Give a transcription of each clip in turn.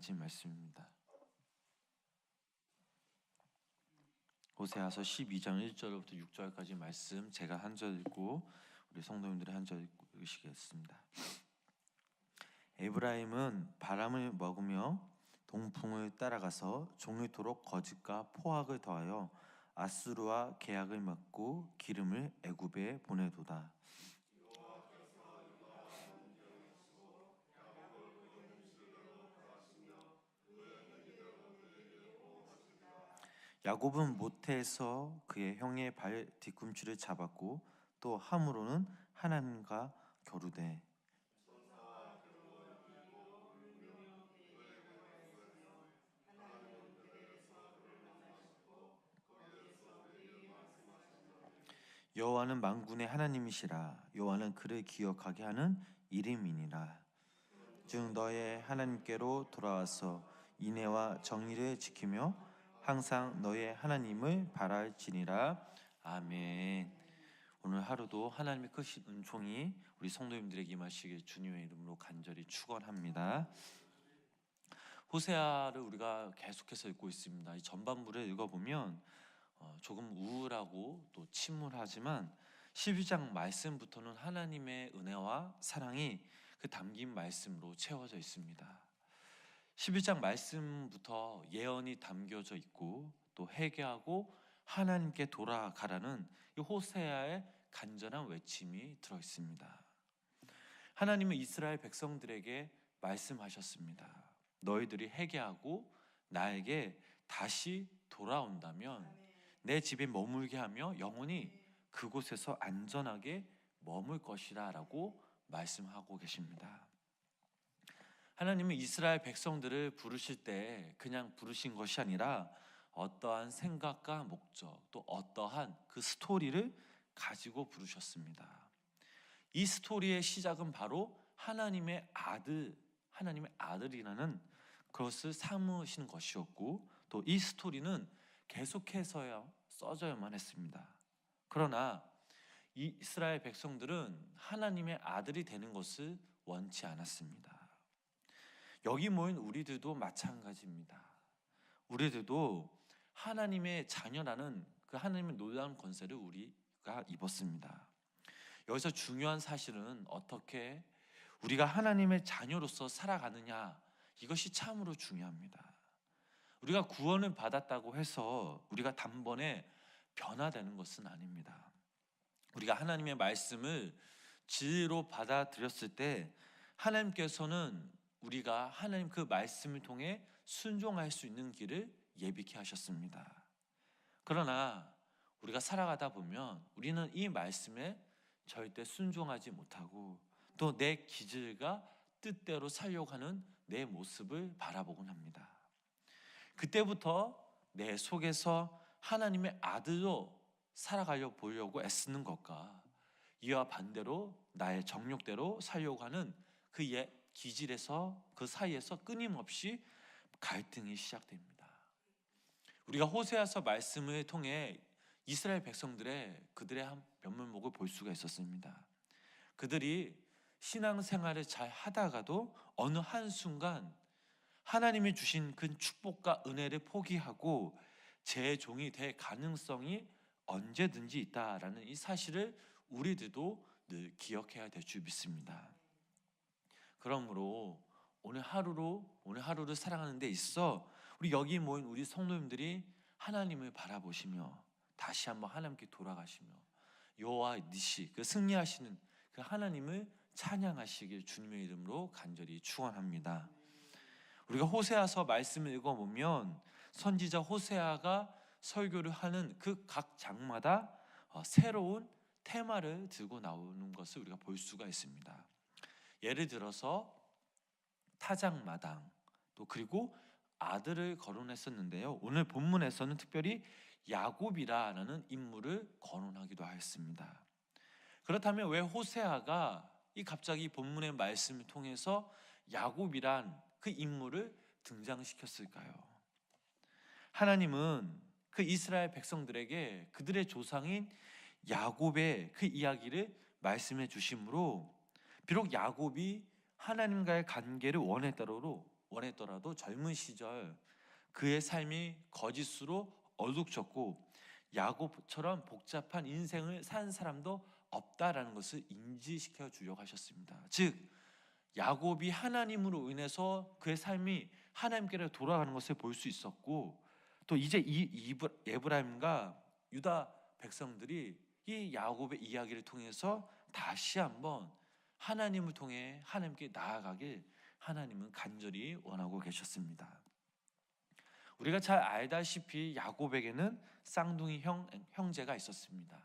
6절까지 말씀입니다. 호세아서 12장 1절부터 6절까지 말씀 제가 한 절 읽고 우리 성도님들이 한 절 읽으시겠습니다. 에브라임은 바람을 먹으며 동풍을 따라가서 종일토록 거짓과 포악을 더하여 아수르와 계약을 맺고 기름을 애굽에 보내도다. 야곱은 모태에서 그의 형의 발 뒤꿈치를 잡았고 또 함으로는 하나님과 겨루되 여호와는 만군의 하나님이시라. 여호와는 그를 기억하게 하는 이름이니라. 즉 너의 하나님께로 돌아와서 인애와 정의를 지키며 항상 너의 하나님을 바랄지니라. 아멘. 오늘 하루도 하나님의 크신 은총이 우리 성도님들에게 임하시길 주님의 이름으로 간절히 축원합니다. 호세아를 우리가 계속해서 읽고 있습니다. 이 전반부를 읽어보면 조금 우울하고 또 침울하지만 12장 말씀부터는 하나님의 은혜와 사랑이 그 담긴 말씀으로 채워져 있습니다. 11장 말씀부터 예언이 담겨져 있고 또 회개하고 하나님께 돌아가라는 이 호세아의 간절한 외침이 들어 있습니다. 하나님은 이스라엘 백성들에게 말씀하셨습니다. 너희들이 회개하고 나에게 다시 돌아온다면 내 집에 머물게 하며 영원히 그곳에서 안전하게 머물 것이라 라고 말씀하고 계십니다. 하나님은 이스라엘 백성들을 부르실 때 그냥 부르신 것이 아니라 어떠한 생각과 목적 또 어떠한 그 스토리를 가지고 부르셨습니다. 이 스토리의 시작은 바로 하나님의 아들이라는 그것을 삼으신 것이었고 또 이 스토리는 계속해서야 써져야만 했습니다. 그러나 이 이스라엘 백성들은 하나님의 아들이 되는 것을 원치 않았습니다. 여기 모인 우리들도 마찬가지입니다. 우리들도 하나님의 자녀라는 그 하나님의 놀라운 권세를 우리가 입었습니다. 여기서 중요한 사실은 어떻게 우리가 하나님의 자녀로서 살아가느냐, 이것이 참으로 중요합니다. 우리가 구원을 받았다고 해서 우리가 단번에 변화되는 것은 아닙니다. 우리가 하나님의 말씀을 진리로 받아들였을 때 하나님께서는 우리가 하나님 그 말씀을 통해 순종할 수 있는 길을 예비케 하셨습니다. 그러나 우리가 살아가다 보면 우리는 이 말씀에 절대 순종하지 못하고 또 내 기질과 뜻대로 살려고 하는 내 모습을 바라보곤 합니다. 그때부터 내 속에서 하나님의 아들로 살아가려 보려고 애쓰는 것과 이와 반대로 나의 정욕대로 살려고 하는 그 옛 기질에서 그 사이에서 끊임없이 갈등이 시작됩니다. 우리가 호세아서 말씀을 통해 이스라엘 백성들의 그들의 한 면면목을 볼 수가 있었습니다. 그들이 신앙생활을 잘 하다가도 어느 한순간 하나님이 주신 그 축복과 은혜를 포기하고 제 종이 될 가능성이 언제든지 있다라는 이 사실을 우리들도 늘 기억해야 될 줄 믿습니다. 그러므로 오늘 하루를 살아가는 데 있어 우리 여기 모인 우리 성도님들이 하나님을 바라보시며 다시 한번 하나님께 돌아가시며 여호와 니시 그 승리하시는 그 하나님을 찬양하시길 주님의 이름으로 간절히 축원합니다. 우리가 호세아서 말씀을 읽어보면 선지자 호세아가 설교를 하는 그 각 장마다 새로운 테마를 들고 나오는 것을 우리가 볼 수가 있습니다. 예를 들어서 타작마당 또 그리고 아들을 거론했었는데요. 오늘 본문에서는 특별히 야곱이라는 인물을 거론하기도 하였습니다. 그렇다면 왜 호세아가 갑자기 본문의 말씀을 통해서 야곱이란 그 인물을 등장시켰을까요? 하나님은 그 이스라엘 백성들에게 그들의 조상인 야곱의 그 이야기를 말씀해 주심으로 비록 야곱이 하나님과의 관계를 원했더라도 원했더라도 젊은 시절 그의 삶이 거짓으로 어둑졌고 야곱처럼 복잡한 인생을 산 사람도 없다라는 것을 인지시켜 주려고 하셨습니다. 즉 야곱이 하나님으로 인해서 그의 삶이 하나님께로 돌아가는 것을 볼 수 있었고, 또 이제 이 에브라임과 유다 백성들이 이 야곱의 이야기를 통해서 다시 한번 하나님을 통해 하나님께 나아가길 하나님은 간절히 원하고 계셨습니다. 우리가 잘 알다시피 야곱에게는 쌍둥이 형제가 있었습니다.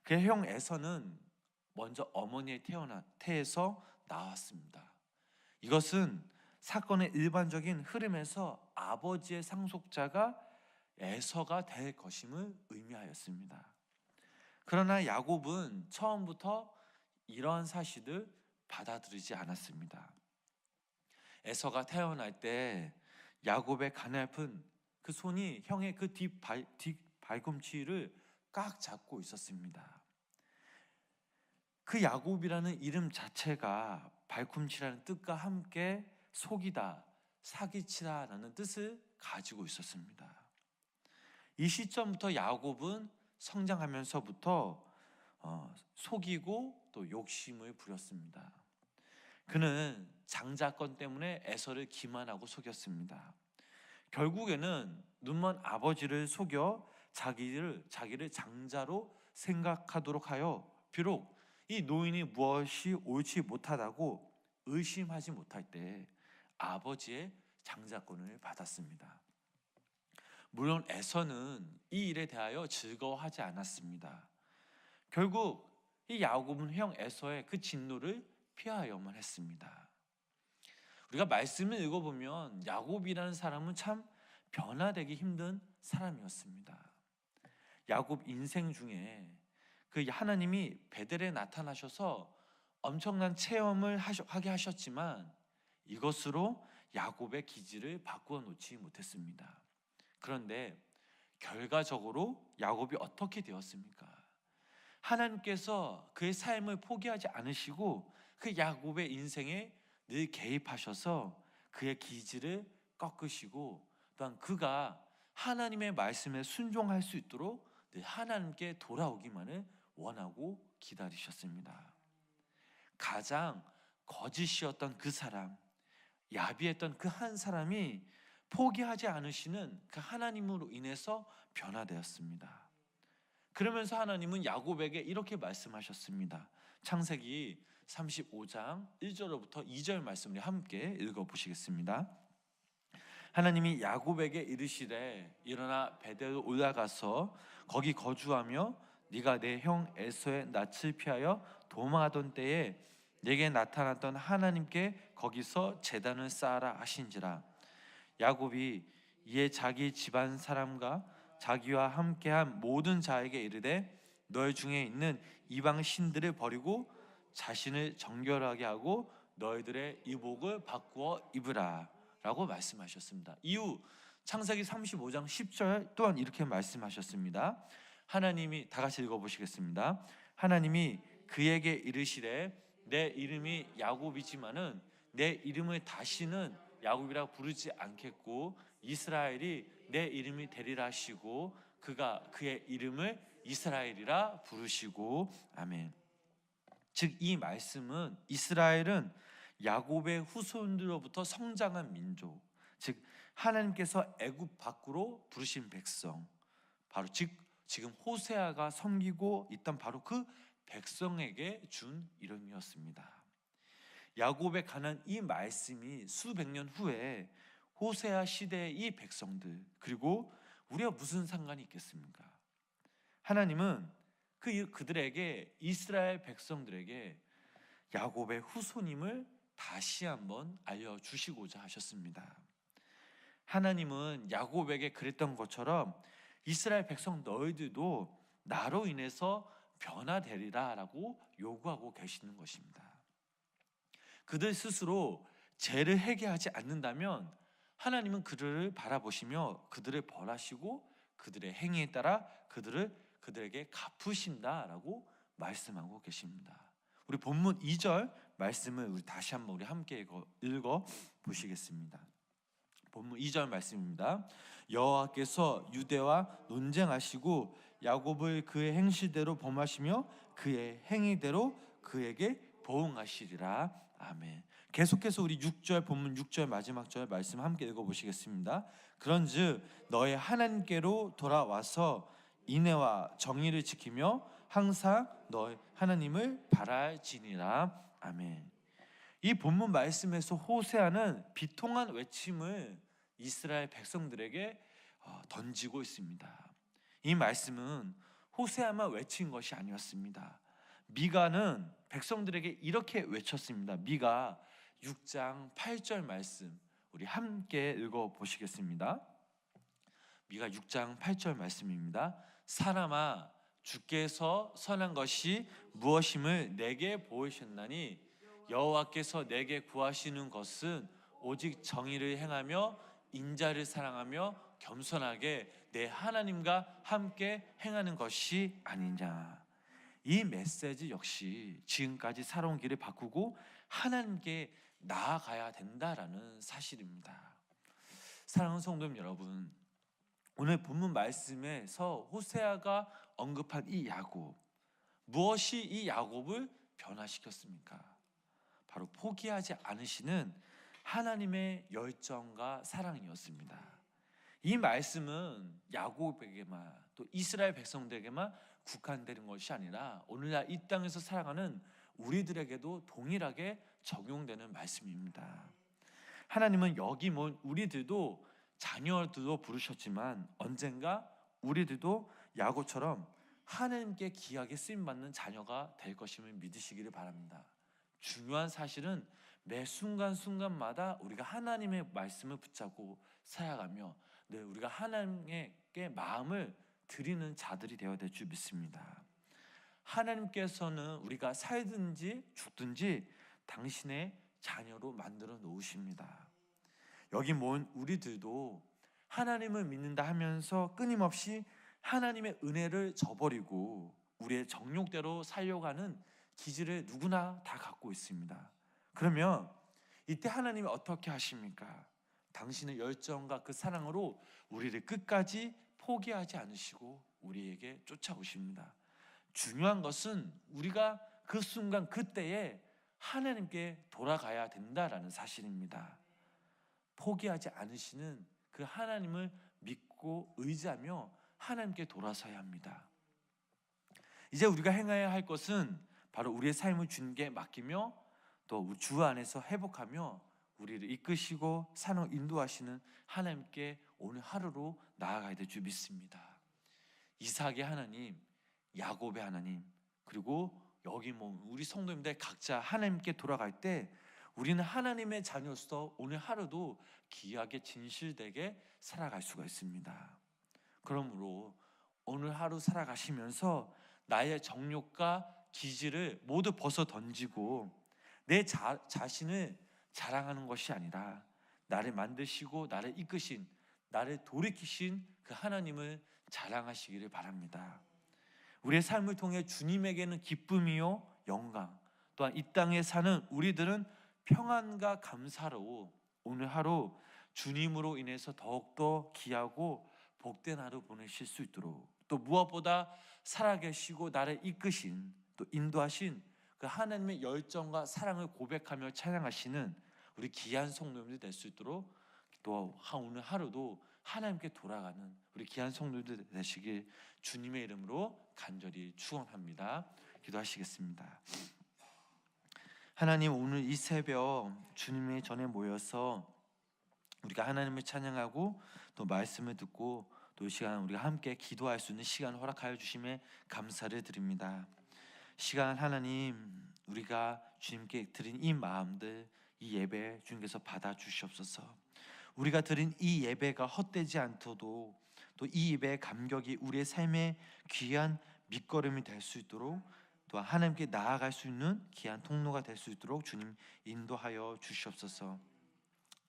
그의 형 에서는 먼저 어머니의 태에서 나왔습니다. 이것은 사건의 일반적인 흐름에서 아버지의 상속자가 에서가 될 것임을 의미하였습니다. 그러나 야곱은 처음부터 이러한 사실을 받아들이지 않았습니다. 에서가 태어날 때 야곱의 가냘픈 그 손이 형의 그 뒷발꿈치를 꽉 잡고 있었습니다. 그 야곱이라는 이름 자체가 발꿈치라는 뜻과 함께 속이다, 사기치다라는 뜻을 가지고 있었습니다. 이 시점부터 야곱은 성장하면서부터 속이고 또 욕심을 부렸습니다. 그는 장자권 때문에 에서를 기만하고 속였습니다. 결국에는 눈먼 아버지를 속여 자기를 장자로 생각하도록 하여 비록 이 노인이 무엇이 옳지 못하다고 의심하지 못할 때 아버지의 장자권을 받았습니다. 물론 에서는 이 일에 대하여 즐거워하지 않았습니다. 결국 이 야곱은 형 에서의 그 진노를 피하여만 했습니다. 우리가 말씀을 읽어보면 야곱이라는 사람은 참 변화되기 힘든 사람이었습니다. 야곱 인생 중에 그 하나님이 베델에 나타나셔서 엄청난 체험을 하게 하셨지만 이것으로 야곱의 기질을 바꾸어 놓지 못했습니다. 그런데 결과적으로 야곱이 어떻게 되었습니까? 하나님께서 그의 삶을 포기하지 않으시고 그 야곱의 인생에 늘 개입하셔서 그의 기질을 꺾으시고 또한 그가 하나님의 말씀에 순종할 수 있도록 늘 하나님께 돌아오기만을 원하고 기다리셨습니다. 가장 거짓이었던 그 사람, 야비했던 그 한 사람이 포기하지 않으시는 그 하나님으로 인해서 변화되었습니다. 그러면서 하나님은 야곱에게 이렇게 말씀하셨습니다. 창세기 35장 1절부터 2절 말씀을 함께 읽어보시겠습니다. 하나님이 야곱에게 이르시되 일어나 베델로 올라가서 거기 거주하며 네가 내 형 에서의 낯을 피하여 도망하던 때에 내게 나타났던 하나님께 거기서 제단을 쌓아라 하신지라. 야곱이 이에 자기 집안 사람과 자기와 함께한 모든 자에게 이르되 너희 중에 있는 이방 신들을 버리고 자신을 정결하게 하고 너희들의 의복을 바꾸어 입으라 라고 말씀하셨습니다. 이후 창세기 35장 10절 또한 이렇게 말씀하셨습니다. 하나님이 다 같이 읽어보시겠습니다. 하나님이 그에게 이르시되 내 이름이 야곱이지만은 내 이름을 다시는 야곱이라 부르지 않겠고 이스라엘이 내 이름이 되리라 하시고 그가 그의 이름을 이스라엘이라 부르시고 아멘. 즉 이 말씀은 이스라엘은 야곱의 후손들로부터 성장한 민족, 즉 하나님께서 애굽 밖으로 부르신 백성, 바로 지금 호세아가 섬기고 있던 바로 그 백성에게 준 이름이었습니다. 야곱에 관한 이 말씀이 수백 년 후에 호세아 시대의 이 백성들, 그리고 우리가 무슨 상관이 있겠습니까? 하나님은 그들에게, 이스라엘 백성들에게 야곱의 후손임을 다시 한번 알려주시고자 하셨습니다. 하나님은 야곱에게 그랬던 것처럼 이스라엘 백성 너희들도 나로 인해서 변화되리라 라고 요구하고 계시는 것입니다. 그들 스스로 죄를 회개하지 않는다면 하나님은 그들을 바라보시며 그들을 벌하시고 그들의 행위에 따라 그들에게 갚으신다라고 말씀하고 계십니다. 우리 본문 2절 말씀을 우리 다시 한번 우리 함께 읽어 보시겠습니다. 본문 2절 말씀입니다. 여호와께서 유대와 논쟁하시고 야곱을 그의 행실대로 범하시며 그의 행위대로 그에게 보응하시리라. 아멘. 계속해서 우리 6절 본문 6절 마지막 절 말씀 함께 읽어보시겠습니다. 그런즉 너의 하나님께로 돌아와서 인애와 정의를 지키며 항상 너의 하나님을 바랄지니라. 아멘. 이 본문 말씀에서 호세아는 비통한 외침을 이스라엘 백성들에게 던지고 있습니다. 이 말씀은 호세아만 외친 것이 아니었습니다. 미가는 백성들에게 이렇게 외쳤습니다. 미가 6장 8절 말씀 우리 함께 읽어보시겠습니다. 미가 6장 8절 말씀입니다. 사람아, 주께서 선한 것이 무엇임을 내게 보이셨나니 여호와께서 내게 구하시는 것은 오직 정의를 행하며 인자를 사랑하며 겸손하게 내 하나님과 함께 행하는 것이 아니냐. 이 메시지 역시 지금까지 살아온 길을 바꾸고 하나님께 나아가야 된다라는 사실입니다. 사랑하는 성도님 여러분, 오늘 본문 말씀에서 호세아가 언급한 이 야곱, 무엇이 이 야곱을 변화시켰습니까? 바로 포기하지 않으시는 하나님의 열정과 사랑이었습니다. 이 말씀은 야곱에게만 또 이스라엘 백성들에게만 국한되는 것이 아니라 오늘날 이 땅에서 살아가는 우리들에게도 동일하게 적용되는 말씀입니다. 하나님은 여기 모인 우리들도 자녀들로 부르셨지만 언젠가 우리들도 야곱처럼 하나님께 귀하게 쓰임받는 자녀가 될 것임을 믿으시기를 바랍니다. 중요한 사실은 매 순간순간마다 우리가 하나님의 말씀을 붙잡고 살아가며 우리가 하나님께 마음을 드리는 자들이 되어야 될 줄 믿습니다. 하나님께서는 우리가 살든지 죽든지 당신의 자녀로 만들어 놓으십니다. 여기 모인 우리들도 하나님을 믿는다 하면서 끊임없이 하나님의 은혜를 저버리고 우리의 정욕대로 살려고 하는 기질을 누구나 다 갖고 있습니다. 그러면 이때 하나님이 어떻게 하십니까? 당신의 열정과 그 사랑으로 우리를 끝까지 포기하지 않으시고 우리에게 쫓아오십니다. 중요한 것은 우리가 그 순간 그때에 하나님께 돌아가야 된다라는 사실입니다. 포기하지 않으시는 그 하나님을 믿고 의지하며 하나님께 돌아서야 합니다. 이제 우리가 행해야 할 것은 바로 우리의 삶을 주님께 맡기며 또 주 안에서 회복하며 우리를 이끄시고 산을 인도하시는 하나님께 오늘 하루로 나아가야 될 줄 믿습니다. 이삭의 하나님, 야곱의 하나님, 그리고 여기 우리 성도님들 각자 하나님께 돌아갈 때 우리는 하나님의 자녀로서 오늘 하루도 귀하게 진실되게 살아갈 수가 있습니다. 그러므로 오늘 하루 살아가시면서 나의 정욕과 기질을 모두 벗어 던지고 내 자신을 자랑하는 것이 아니라 나를 만드시고 나를 이끄신, 나를 돌이키신 그 하나님을 자랑하시기를 바랍니다. 우리의 삶을 통해 주님에게는 기쁨이요 영광, 또한 이 땅에 사는 우리들은 평안과 감사로 오늘 하루 주님으로 인해서 더욱더 귀하고 복된 하루 보내실 수 있도록, 또 무엇보다 살아계시고 나를 이끄신 또 인도하신 그 하나님의 열정과 사랑을 고백하며 찬양하시는 우리 귀한 성도님들 될 수 있도록, 또 오늘 하루도 하나님께 돌아가는 우리 귀한 성도님들 되시길 주님의 이름으로 간절히 축원합니다. 기도하시겠습니다. 하나님, 오늘 이 새벽 주님의 전에 모여서 우리가 하나님을 찬양하고 또 말씀을 듣고 또 이 시간 우리가 함께 기도할 수 있는 시간 허락하여 주심에 감사를 드립니다. 시간 하나님, 우리가 주님께 드린 이 마음들, 이 예배 주님께서 받아 주시옵소서. 우리가 드린 이 예배가 헛되지 않도록 또 이 예배의 감격이 우리의 삶의 귀한 밑거름이 될 수 있도록, 또 하나님께 나아갈 수 있는 귀한 통로가 될 수 있도록 주님 인도하여 주시옵소서.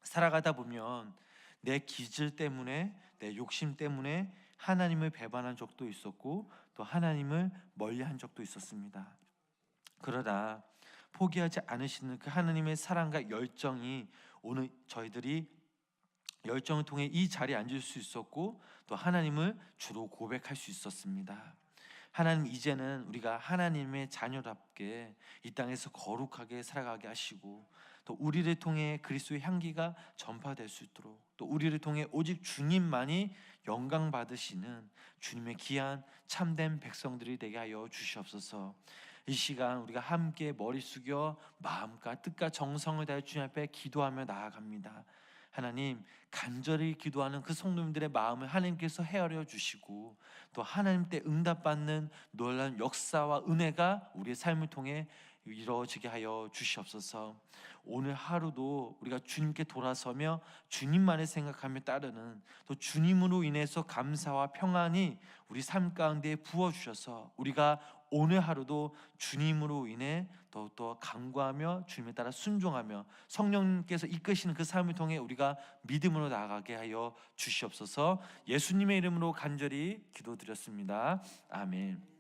살아가다 보면 내 기질 때문에, 내 욕심 때문에 하나님을 배반한 적도 있었고 또 하나님을 멀리한 적도 있었습니다. 그러나 포기하지 않으시는 그 하나님의 사랑과 열정이 오늘 저희들이 열정을 통해 이 자리에 앉을 수 있었고 또 하나님을 주로 고백할 수 있었습니다. 하나님, 이제는 우리가 하나님의 자녀답게 이 땅에서 거룩하게 살아가게 하시고 또 우리를 통해 그리스도의 향기가 전파될 수 있도록 또 우리를 통해 오직 주님만이 영광 받으시는 주님의 귀한 참된 백성들이 되게 하여 주시옵소서. 이 시간 우리가 함께 머리 숙여 마음과 뜻과 정성을 다해 주님 앞에 기도하며 나아갑니다. 하나님, 간절히 기도하는 그 성도님들의 마음을 하나님께서 헤아려 주시고 또 하나님 때 응답받는 놀라운 역사와 은혜가 우리의 삶을 통해 이루어지게 하여 주시옵소서. 오늘 하루도 우리가 주님께 돌아서며 주님만을 생각하며 따르는 또 주님으로 인해서 감사와 평안이 우리 삶 가운데 부어주셔서 우리가 오늘 하루도 주님으로 인해 더욱더 강구하며 주님에 따라 순종하며 성령님께서 이끄시는 그 삶을 통해 우리가 믿음으로 나아가게 하여 주시옵소서. 예수님의 이름으로 간절히 기도드렸습니다. 아멘.